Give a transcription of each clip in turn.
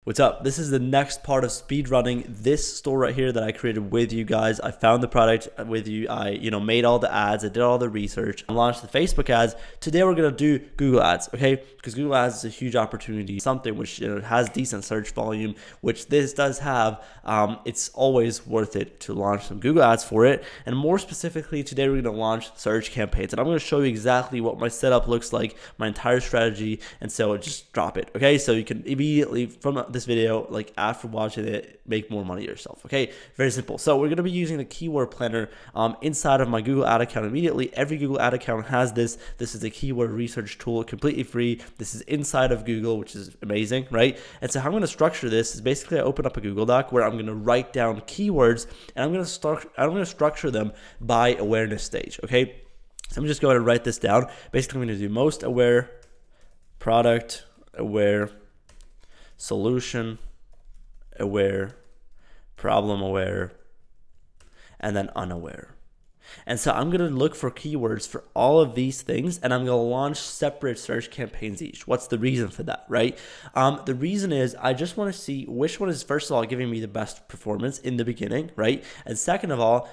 What's up? This is the next part of speedrunning this store right here that I created with you guys. I found the product with you. I, made all the ads. I did all the research. I launched the Facebook ads. Today we're going to do Google ads, okay? Because Google ads is a huge opportunity, something which has decent search volume, which this does have. It's always worth it to launch some Google ads for it. And more specifically, today we're going to launch search campaigns. And I'm going to show you exactly what my setup looks like, my entire strategy. And so just drop it, okay? So you can immediately, from this video, like after watching it, make more money yourself. Okay, very simple. So we're going to be using the keyword planner inside of my Google ad account immediately. Every Google ad account has this. This is a keyword research tool, completely free. This is inside of Google, which is amazing, right? And so how I'm going to structure this is basically I open up a Google Doc where I'm going to write down keywords, and I'm going to structure them by awareness stage. Okay, so I'm just going to write this down. Basically, I'm going to do most aware, product aware, solution aware, problem aware, and then unaware. And so I'm going to look for keywords for all of these things, and I'm going to launch separate search campaigns each. What's the reason for that, right? The reason is I just want to see which one is, first of all, giving me the best performance in the beginning, right? And second of all,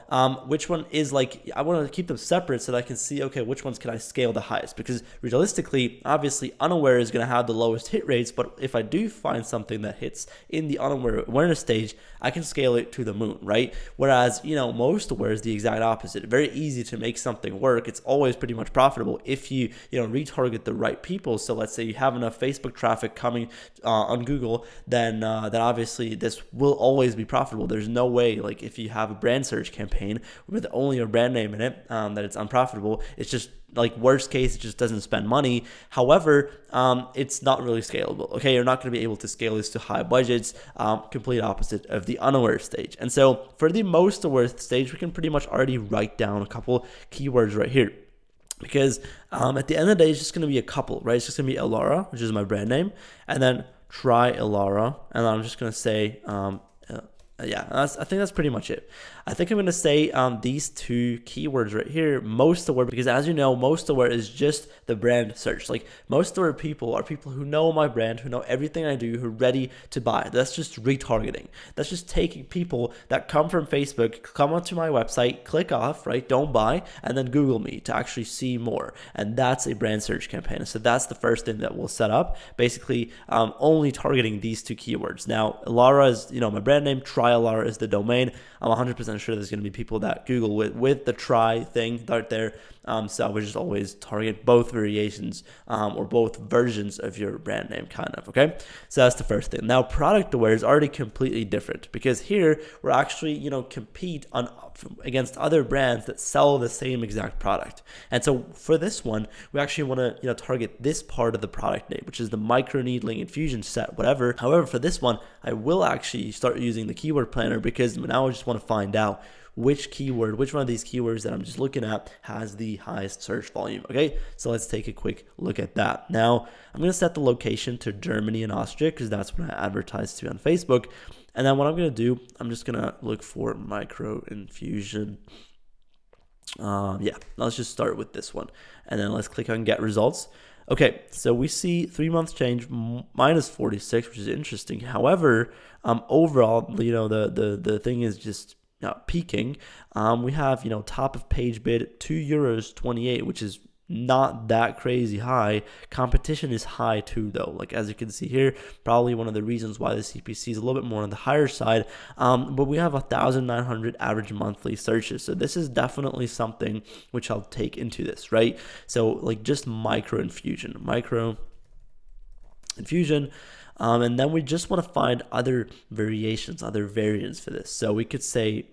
which one is like, I want to keep them separate so that I can see, okay, which ones can I scale the highest? Because realistically, obviously, unaware is going to have the lowest hit rates, but if I do find something that hits in the unaware awareness stage, I can scale it to the moon, right? Whereas, most aware is the exact opposite. Very easy to make something work. It's always pretty much profitable if you retarget the right people. So let's say you have enough Facebook traffic coming on Google, then obviously this will always be profitable. There's no way, like if you have a brand search campaign with only a brand name in it, that it's unprofitable. It's just like worst case, it just doesn't spend money. However, it's not really scalable. Okay, you're not going to be able to scale this to high budgets. Complete opposite of the unaware stage. And so for the most aware stage, we can pretty much already write down a couple keywords right here. Because at the end of the day, it's just going to be a couple, right? It's just going to be Elara, which is my brand name, and then try Elara, and then I'm just going to say I think that's pretty much it. I think I'm going to say these two keywords right here, most aware, because as you know, most aware is just the brand search. Like most aware people are people who know my brand, who know everything I do, who are ready to buy. That's just retargeting. That's just taking people that come from Facebook, come onto my website, click off, right? Don't buy, and then Google me to actually see more. And that's a brand search campaign. So that's the first thing that we'll set up. Basically, only targeting these two keywords. Now, Elara is, my brand name, try Elara is the domain. I'm 100% sure there's going to be people that Google with the try thing right there. So I would just always target both variations or both versions of your brand name, kind of, okay? So that's the first thing. Now, product aware is already completely different because here we're actually, compete against other brands that sell the same exact product. And so for this one, we actually want to, target this part of the product name, which is the micro needling infusion set, whatever. However, for this one, I will actually start using the keyword planner because now I just want to find out which one of these keywords that I'm just looking at has the highest search volume. Okay, so let's take a quick look at that. Now, I'm going to set the location to Germany and Austria because that's what I advertise to on Facebook. And then what I'm going to do, I'm just going to look for micro infusion. Let's just start with this one. And then let's click on get results. Okay, so we see 3 months change minus 46, which is interesting. However, overall, the thing is just peaking. We have, top of page bid €2.28, which is not that crazy high. Competition is high too, though. Like as you can see here, probably one of the reasons why the CPC is a little bit more on the higher side. But we have 1,900 average monthly searches. So this is definitely something which I'll take into this, right? So like just micro infusion. And then we just want to find other variations, other variants for this. So we could say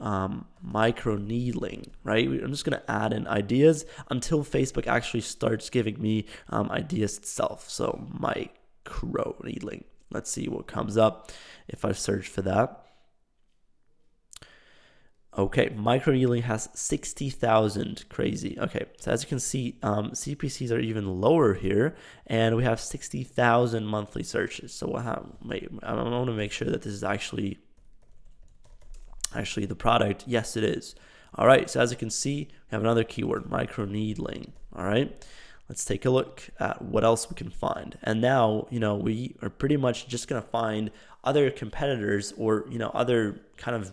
micro needling, right? I'm just going to add in ideas until Facebook actually starts giving me ideas itself. So micro needling. Let's see what comes up if I search for that. Okay, micro needling has 60,000, crazy. Okay, so as you can see, CPCs are even lower here, and we have 60,000 monthly searches. So I want to make sure that this is actually the product. Yes, it is. All right, so as you can see, we have another keyword, micro needling. All right, let's take a look at what else we can find. And now, we are pretty much just going to find other competitors or, other kind of,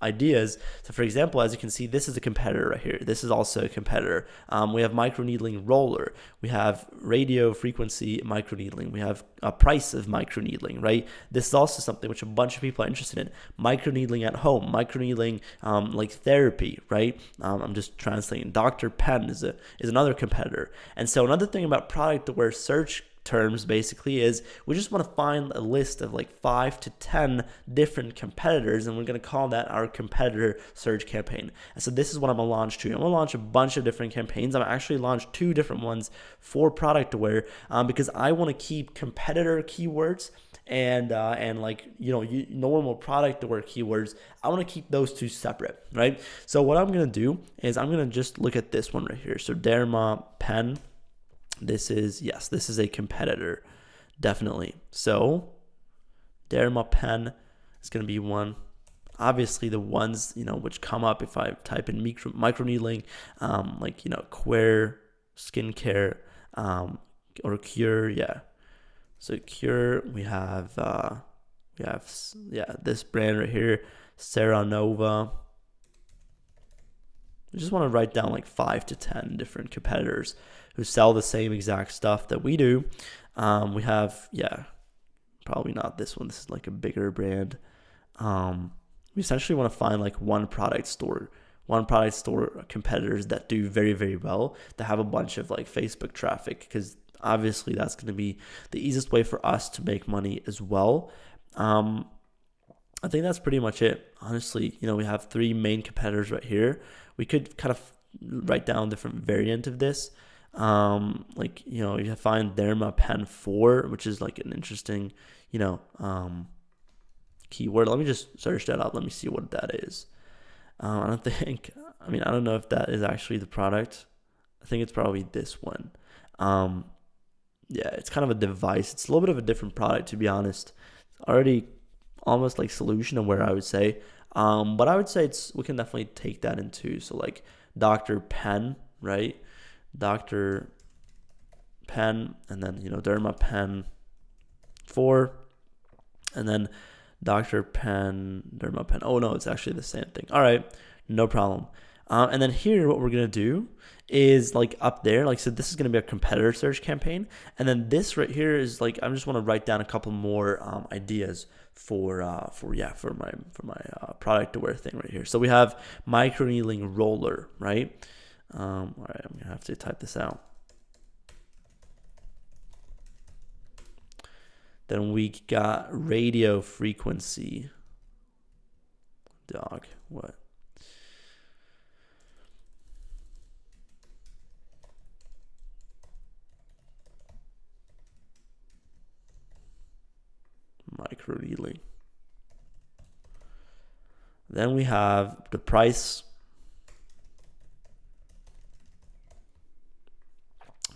ideas. So for example, as you can see, this is a competitor right here. This is also a competitor. We have microneedling roller. We have radio frequency microneedling. We have a price of microneedling, right? This is also something which a bunch of people are interested in. Microneedling at home, microneedling like therapy, right? I'm just translating. Dr. Pen is another competitor. And so another thing about product aware search terms basically is we just want to find a list of like 5 to 10 different competitors, and we're going to call that our competitor search campaign. And so this is what I'm going to launch to. I'm going to launch a bunch of different campaigns. I'm actually launched 2 different ones for product aware because I want to keep competitor keywords and like normal product aware keywords. I want to keep those 2 separate, right? So what I'm going to do is I'm going to just look at this one right here. So Derma Pen. This is a competitor, definitely. So Derma Pen is going to be one. Obviously, the ones which come up if I type in microneedling, like Queer skincare, or Cure, yeah. So Cure, we have this brand right here, Sarah Nova. I just want to write down like 5 to 10 different competitors who sell the same exact stuff that we do. We have, probably not this one. This is like a bigger brand. We essentially want to find like one product store competitors that do very, very well, that have a bunch of like Facebook traffic, because obviously that's going to be the easiest way for us to make money as well. I think that's pretty much it. Honestly, we have 3 main competitors right here. We could kind of write down different variant of this. Like, you find Derma Pen 4, which is like an interesting, keyword. Let me just search that up. Let me see what that is. I don't know if that is actually the product. I think it's probably this one. It's kind of a device. It's a little bit of a different product, to be honest. Already almost like solution aware, I would say. But I would say we can definitely take that into, so like Dr. Pen, right? Dr. Pen, and then Derma Pen 4, and then Dr. Pen, Derma Pen. Oh no, it's actually the same thing. All right, no problem. And then here, what we're gonna do is like up there, like, so this is gonna be a competitor search campaign, and then this right here is like, I just want to write down a couple more ideas for my product aware thing right here. So we have microneedling roller, right? All right, I'm gonna have to type this out. Then we got radio frequency. Dog, what? Microneedling. Then we have the price.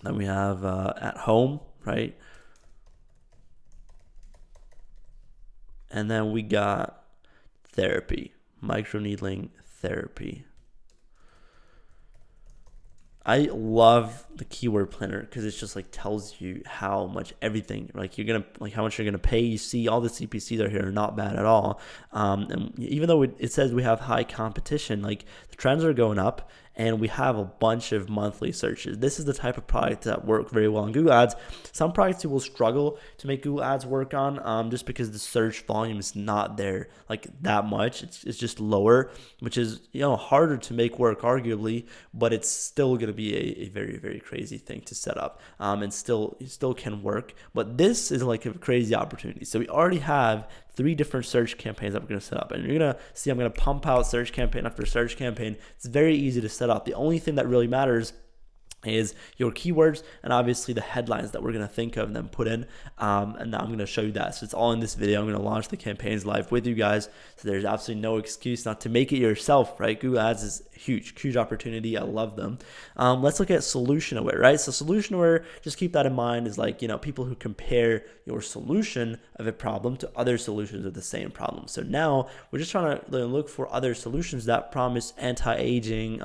Then we have at home, right? And then we got therapy, microneedling therapy. I love the keyword planner because it's just like tells you how much everything, like how much you're gonna pay. You see all the CPCs are here are not bad at all. And even though it says we have high competition, like the trends are going up, and we have a bunch of monthly searches. This is the type of product that work very well in Google Ads. Some products you will struggle to make Google Ads work on just because the search volume is not there like that much. It's just lower, which is harder to make work arguably, but it's still going to be a very, very crazy thing to set up, and it still can work. But this is like a crazy opportunity. So we already have 3 different search campaigns that we're going to set up, and you're going to see I'm going to pump out search campaign after search campaign. It's very easy to set up. The only thing that really matters is your keywords and obviously the headlines that we're going to think of and then put in, and now I'm going to show you that. So it's all in this video. I'm going to launch the campaigns live with you guys, so there's absolutely no excuse not to make it yourself, right? Google Ads is huge opportunity. I love them. Let's look at solution aware, right? So solution aware, just keep that in mind, is like people who compare your solution of a problem to other solutions of the same problem. So now we're just trying to look for other solutions that promise anti-aging,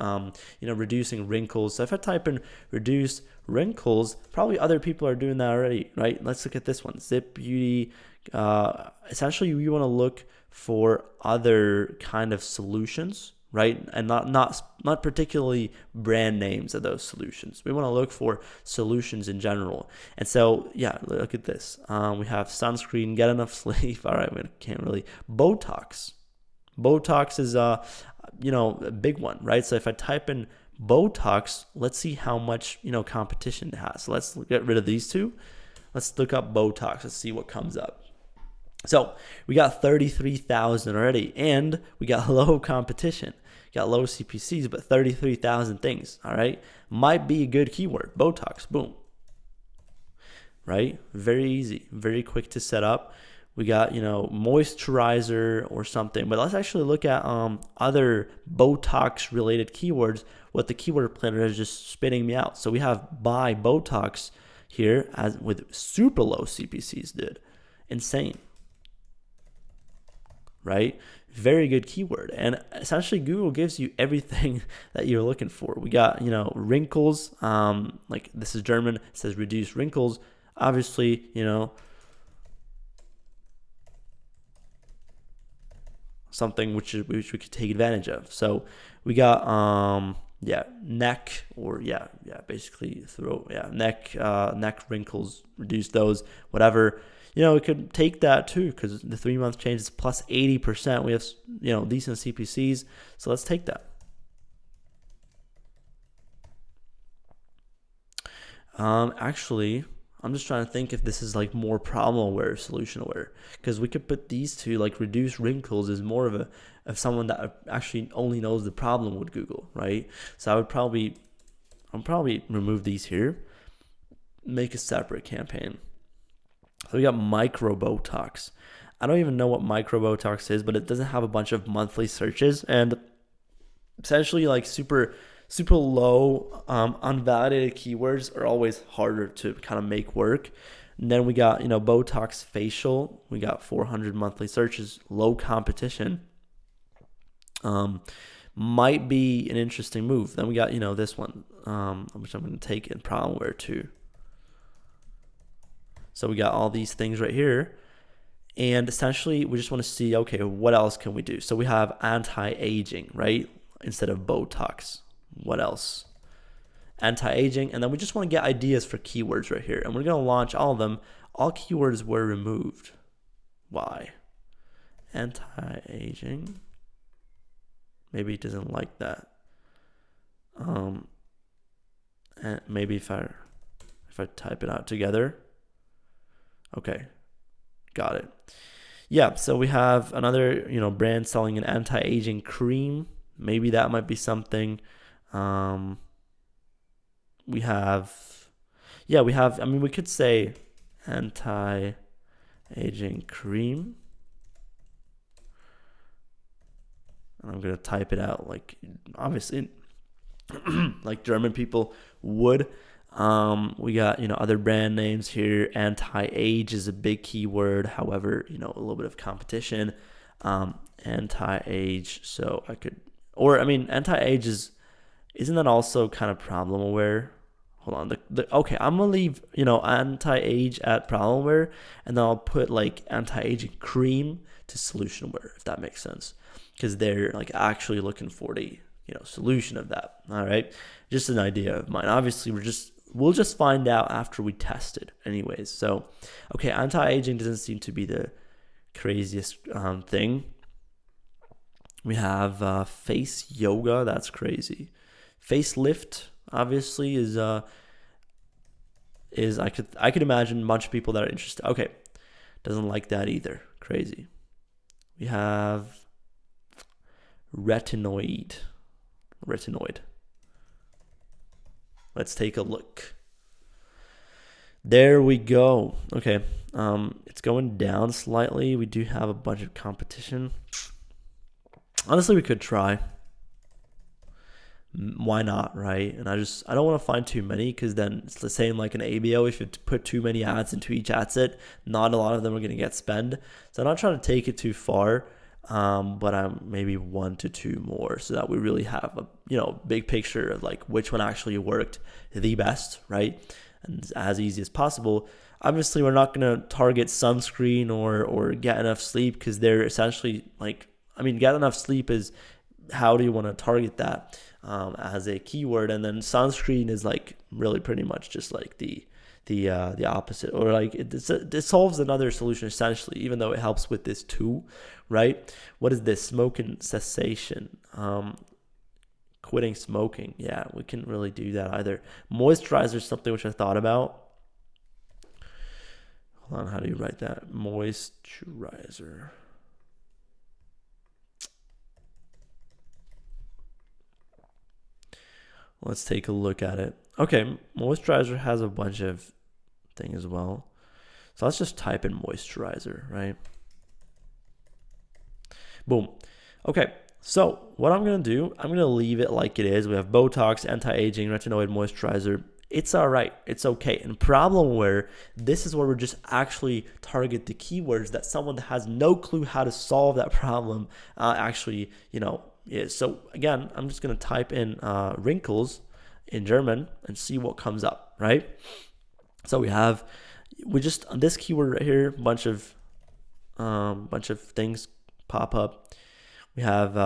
reducing wrinkles. So if I type in reduce wrinkles, probably other people are doing that already, right? Let's look at this one, Zip Beauty Essentially we want to look for other kind of solutions, right? And not particularly brand names of those solutions. We want to look for solutions in general. And so, yeah, look at this. We have sunscreen, get enough sleep. All right, we can't really. Botox. Botox is a big one, right? So if I type in Botox, let's see how much competition it has. So let's get rid of these two. Let's look up Botox. Let's see what comes up. So we got 33,000 already, and we got low competition. Got low CPCs, but 33,000 things. All right, might be a good keyword. Botox, boom. Right, very easy, very quick to set up. We got moisturizer or something, but let's actually look at other Botox related keywords. What the keyword planner is just spitting me out. So we have buy Botox here as with super low CPCs, dude. Insane. Right? Very good keyword. And essentially Google gives you everything that you're looking for. We got, wrinkles. Like this is German, it says reduce wrinkles. Obviously, something which we could take advantage of. So we got neck or basically neck wrinkles, reduce those, whatever. We could take that too because the 3-month change is plus 80%. We have decent CPCs, so let's take that. Actually, I'm just trying to think if this is like more problem aware or solution aware, because we could put these two, like reduce wrinkles is more of someone that actually only knows the problem with Google, right? So I'll probably remove these here, make a separate campaign. So we got micro Botox. I don't even know what micro Botox is, but it doesn't have a bunch of monthly searches, and essentially like super low unvalidated keywords are always harder to kind of make work. And then we got Botox facial. We got 400 monthly searches, low competition. Might be an interesting move. Then we got this one, which I'm going to take in problemware too. So we got all these things right here, and essentially we just want to see, okay, what else can we do? So we have anti-aging, right? Instead of Botox. What else? Anti-aging, and then we just want to get ideas for keywords right here, and we're going to launch all of them. All keywords were removed. Why? Anti-aging. Maybe it doesn't like that. And maybe if I type it out together. Okay, got it. Yeah, so we have another brand selling an anti-aging cream. Maybe that might be something. We have, I mean, we could say anti-aging cream. And I'm going to type it out like, obviously, like German people would. We got, other brand names here. Anti-age is a big keyword. However, a little bit of competition. Anti-age. So anti-age isn't that also kind of problem aware? Hold on. Okay, I'm gonna leave, anti-age at problem aware, and then I'll put like anti-aging cream to solution aware, if that makes sense, because they're like actually looking for the solution of that. All right, just an idea of mine. Obviously, we'll just find out after we test it anyways. So, okay, anti-aging doesn't seem to be the craziest thing. We have face yoga. That's crazy. Facelift obviously is I could imagine a bunch of people that are interested. Okay, doesn't like that either. Crazy. We have retinoid. Let's take a look. There we go. Okay, it's going down slightly. We do have a bunch of competition. Honestly, we could try. Why not, right? And I don't want to find too many, because then it's the same like an ABO. If you put too many ads into each ad set, not a lot of them are going to get spend. So I'm not trying to take it too far, but I'm maybe 1 to 2 more, so that we really have a big picture of like which one actually worked the best, right? and as easy as possible. Obviously, we're not going to target sunscreen or get enough sleep, because they're essentially like, I mean, get enough sleep is, how do you want to target that as a keyword? And then sunscreen is like really pretty much just like the opposite, or like it solves another solution essentially, even though it helps with this too, right? What is this? Smoking cessation, quitting smoking. Yeah, we couldn't really do that either. Moisturizer is something which I thought about. Hold on, how do you write that? Moisturizer. Let's take a look at it. Okay, moisturizer has a bunch of things as well. So let's just type in moisturizer, right? Boom. Okay, so what I'm going to do, I'm going to leave it like it is. We have Botox, anti-aging, retinoid moisturizer. It's all right. It's okay. And problem where this is where we're just actually target the keywords that someone that has no clue how to solve that problem actually, is. So again, I'm just going to type in wrinkles in German and see what comes up, right? So we just on this keyword right here, bunch of things pop up. We have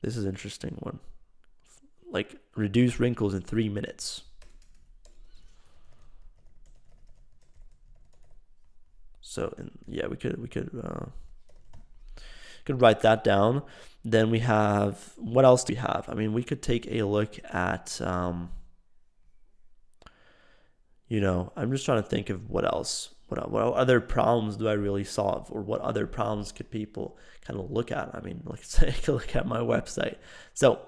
this is an interesting one, like reduce wrinkles in 3 minutes. So yeah, we could write that down. Then we have, what else do we have? I mean, we could take a look at I'm just trying to think of what else. What other problems do I really solve, or what other problems could people kind of look at? I mean, let's take a look at my website. So,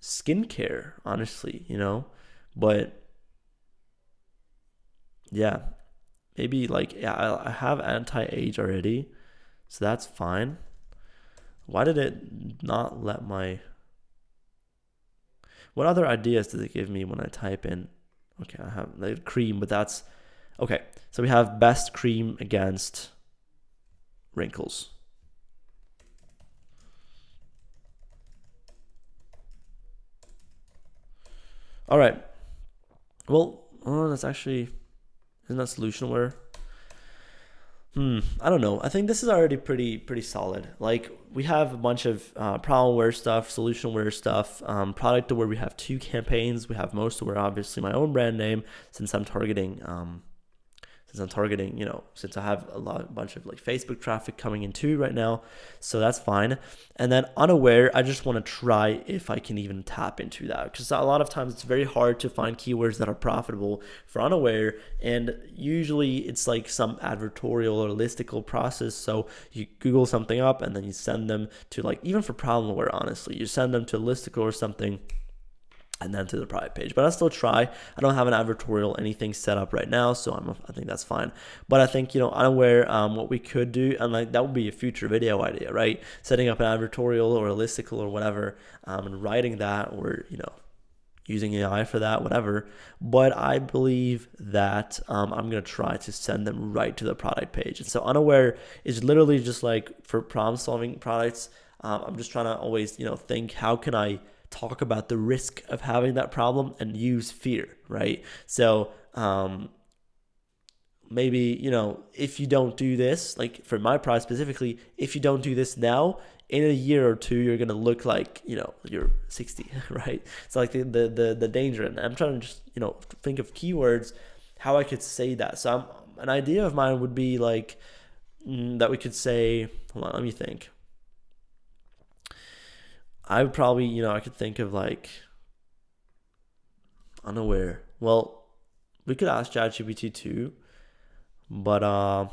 skincare, honestly, but yeah, maybe like, yeah, I have anti-age already, so that's fine. Why did it not let what other ideas does it give me when I type in? Okay, I have the cream, but that's okay. So we have best cream against wrinkles. All right. Well, that's actually, isn't that solutionware? I don't know. I think this is already pretty solid. Like, we have a bunch of problemware stuff, solutionware stuff, product where we have 2 campaigns. We have most of where obviously my own brand name, since I'm targeting since I have a bunch of like Facebook traffic coming in too right now, so that's fine. And then unaware, I just want to try if I can even tap into that, because a lot of times it's very hard to find keywords that are profitable for unaware, and usually it's like some advertorial or listicle process. So you Google something up and then you send them to, like, even for problemware, honestly, you send them to a listicle or something, and then to the private page. But I'll still try. I don't have an advertorial anything set up right now, so I think that's fine. But I think, unaware, what we could do, and like that would be a future video idea, right? Setting up an advertorial or a listicle or whatever, and writing that, or using AI for that, whatever. But I believe that I'm gonna try to send them right to the product page. And so unaware is literally just like for problem solving products. I'm just trying to always think, how can I talk about the risk of having that problem and use fear, right? So maybe, if you don't do this, like for my product specifically, if you don't do this now, in a year or two, you're gonna look like you're 60, right? So like the danger, and I'm trying to just think of keywords, how I could say that. So an idea of mine would be like that we could say, hold on, let me think. I would probably, I could think of like unaware. Well, we could ask ChatGPT too, but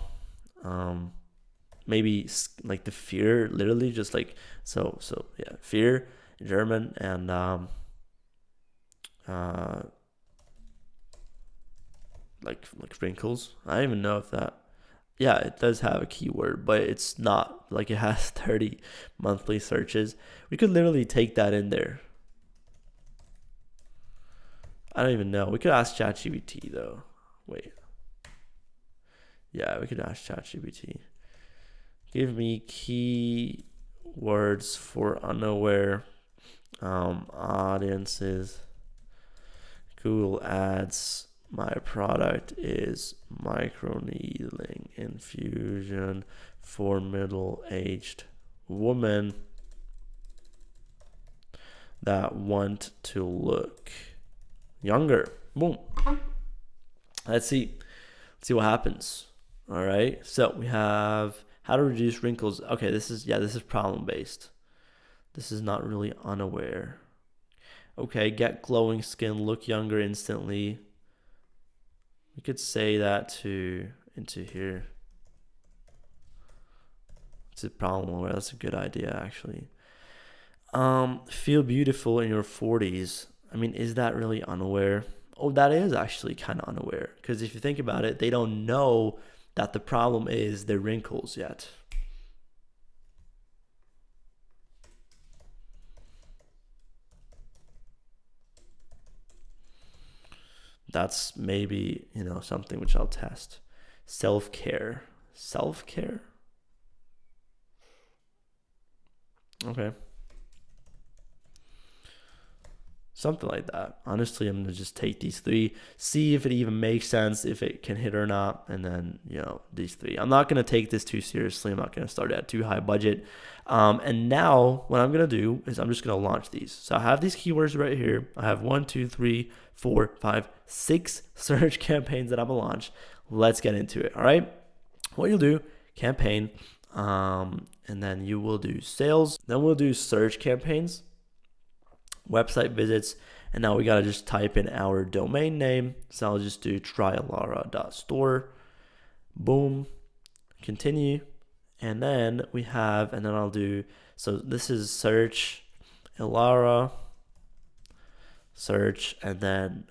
maybe like the fear, literally just like so yeah, fear in German, and like wrinkles. I don't even know if that. Yeah, it does have a keyword, but it's not like it has 30 monthly searches. We could literally take that in there. I don't even know. We could ask ChatGPT though. Wait. Yeah, we could ask ChatGPT. Give me keywords for unaware Audiences, Google Ads. My product is microneedling infusion for middle-aged women that want to look younger. Boom. Let's see what happens. All right, so we have how to reduce wrinkles. Okay, this is problem based. This is not really unaware. Okay, get glowing skin, look younger instantly. We could say that into here. It's a problem aware. That's a good idea actually. Feel beautiful in your 40s. I mean, is that really unaware? Oh, that is actually kind of unaware, because if you think about it, they don't know that the problem is their wrinkles yet. That's maybe, something which I'll test. Self-care. Self-care? Okay. Something like that. Honestly, I'm going to just take these three, see if it even makes sense, if it can hit or not, and then, these three. I'm not going to take this too seriously. I'm not going to start at too high budget. And now what I'm going to do is I'm just going to launch these. So I have these keywords right here. I have 1, 2, 3, 4, 5, 6 search campaigns that I'm going to launch. Let's get into it. All right. What you'll do, campaign, and then you will do sales. Then we'll do search campaigns, website visits, and now we gotta just type in our domain name. So I'll just do tryalara.store. Boom, continue, and then I'll do, so this is search Ilara, search, and then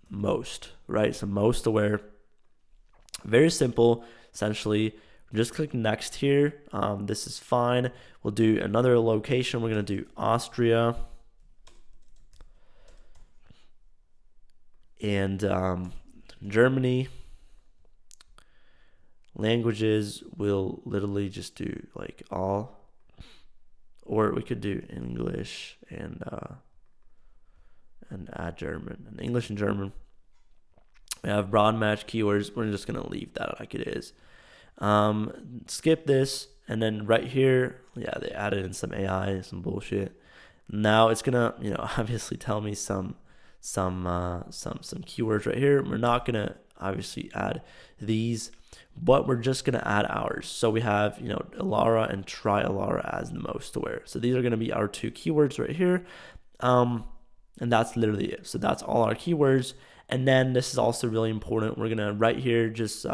most, right? So most aware, very simple. Essentially, just click next here. This is fine. We'll do another location. We're going to do Austria. And Germany. Languages, we'll literally just do like all. Or we could do English and add German. And English and German. We have broad match keywords. We're just going to leave that like it is. Skip this, and then right here, they added in some AI, some bullshit. Now it's gonna, obviously tell me some keywords right here. We're not gonna obviously add these, but we're just gonna add ours. So we have, Ilara and try Ilara as the most aware. So these are gonna be our 2 keywords right here, and that's literally it. So that's all our keywords. And then this is also really important. We're gonna right here just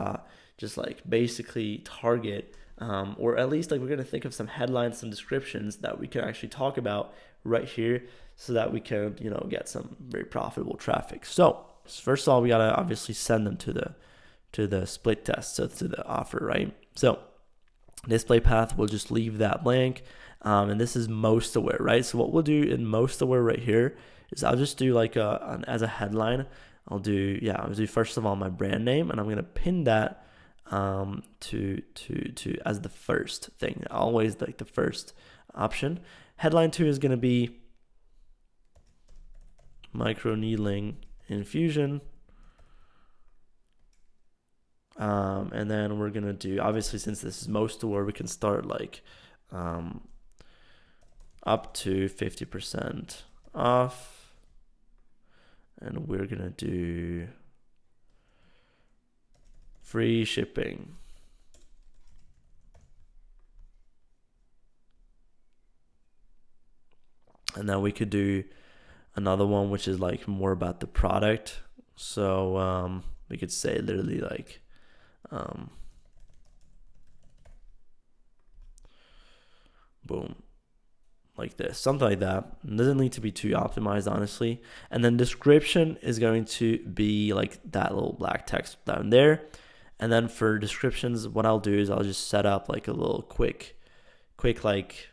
like basically target, or at least like we're going to think of some headlines, some descriptions that we can actually talk about right here, so that we can, get some very profitable traffic. So first of all, we got to obviously send them to the split test, so to the offer, right? So display path, we'll just leave that blank. And this is most aware, right? So what we'll do in most aware right here is I'll just do like as a headline, I'll do first of all my brand name, and I'm going to pin that to as the first thing, always like the first option. Headline 2 is going to be microneedling infusion, and then we're going to do, obviously since this is most aware, we can start like up to 50% off, and we're going to do free shipping. And then we could do another one which is like more about the product. So we could say literally like boom, like this, something like that. It doesn't need to be too optimized, honestly. And then description is going to be like that little black text down there. And then for descriptions, what I'll do is I'll just set up like a little quick like,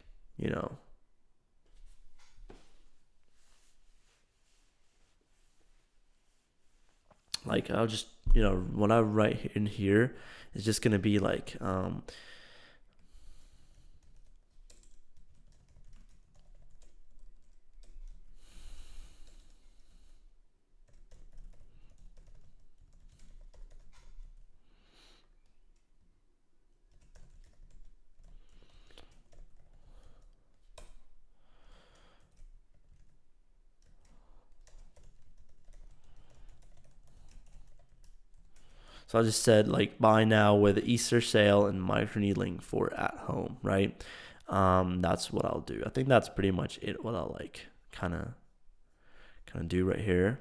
like I'll just, what I write in here is just going to be like, So I just said like buy now with Easter sale and microneedling for at home, right? That's what I'll do. I think that's pretty much it. What I'll like kind of do right here.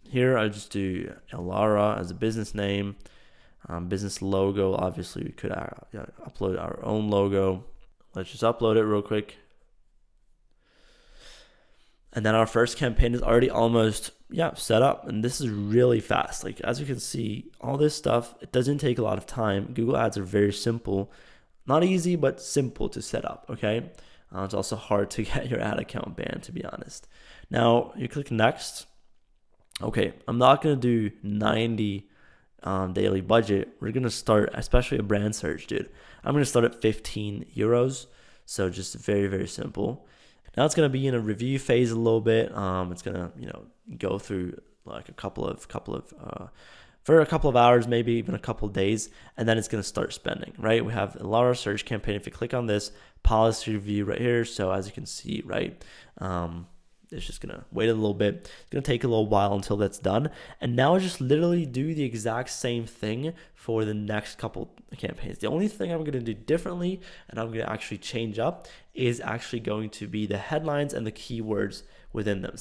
Here I just do Elara as a business name, business logo. Obviously, we could upload our own logo. Let's just upload it real quick. And then our first campaign is already almost set up, and this is really fast. Like as you can see, all this stuff, it doesn't take a lot of time. Google Ads are very simple, not easy, but simple to set up. Okay, it's also hard to get your ad account banned, to be honest. Now you click next. Okay, I'm not gonna do 90 daily budget. We're gonna start, especially a brand search, dude. I'm gonna start at 15 euros. So just very, very simple. Now it's gonna be in a review phase a little bit. It's gonna, go through like for a couple of hours, maybe even a couple of days, and then it's gonna start spending, right? We have a lot of search campaign. If you click on this policy review right here, so as you can see, right, it's just gonna wait a little bit. It's gonna take a little while until that's done. And now I just literally do the exact same thing for the next couple campaigns. The only thing I'm gonna do differently and I'm gonna actually change up is actually going to be the headlines and the keywords within them.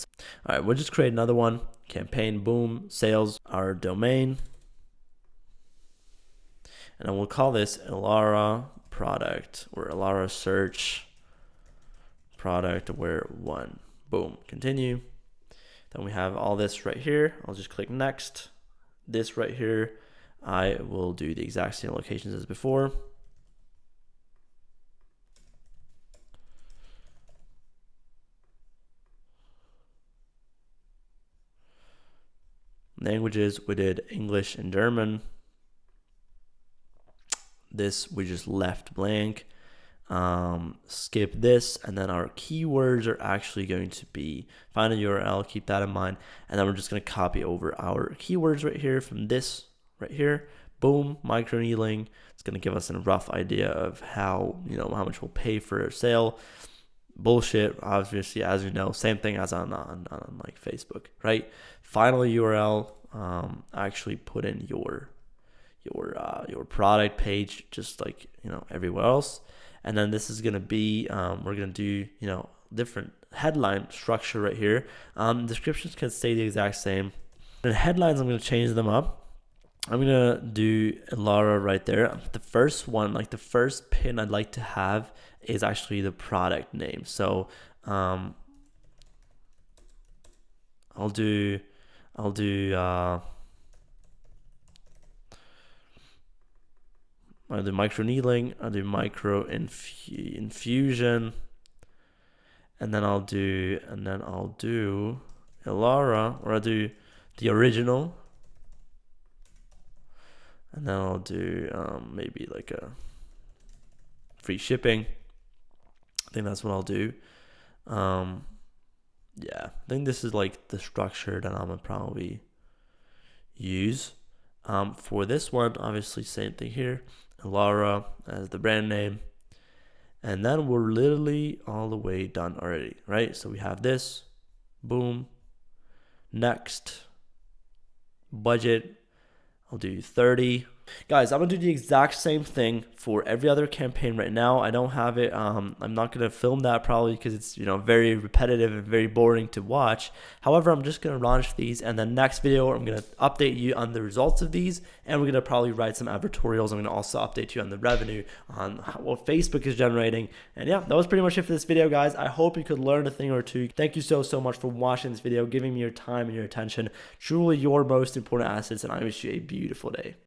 All right, we'll just create another one. Campaign, boom, sales, our domain. And then we'll call this Elara product or Elara search product aware one. Boom, continue. Then we have all this right here. I'll just click next. This right here, I will do the exact same locations as before. Languages, we did English and German. This we just left blank. Skip this, and then our keywords are actually going to be find a URL, keep that in mind, and then we're just going to copy over our keywords right here from this right here. Boom, microneedling. It's going to give us a rough idea of how how much we'll pay for a sale. Bullshit, obviously, as you know, same thing as on like Facebook, right? Final URL, actually put in your product page, just like everywhere else. And then this is gonna be we're gonna do different headline structure right here. Descriptions can stay the exact same. And headlines, I'm gonna change them up. I'm gonna do Elara right there. The first one, like the first pin I'd like to have is actually the product name. So I'll do microneedling, I'll do micro infusion, and then I'll do Elara, or I'll do the original, and then I'll do maybe like a free shipping. I think that's what I'll do. Yeah, I think this is like the structure that I'm gonna probably use. For this one, obviously same thing here. Elara as the brand name, and then we're literally all the way done already, right? So we have this, boom, next, budget, I'll do 30. Guys, I'm gonna do the exact same thing for every other campaign right now. I don't have it. I'm not gonna film that probably because it's very repetitive and very boring to watch. However, I'm just gonna launch these, and the next video I'm gonna update you on the results of these, and we're gonna probably write some advertorials. I'm gonna also update you on the revenue, on what Facebook is generating. And yeah, that was pretty much it for this video, guys. I hope you could learn a thing or two. Thank you so much for watching this video, giving me your time and your attention. Truly your most important assets, and I wish you a beautiful day.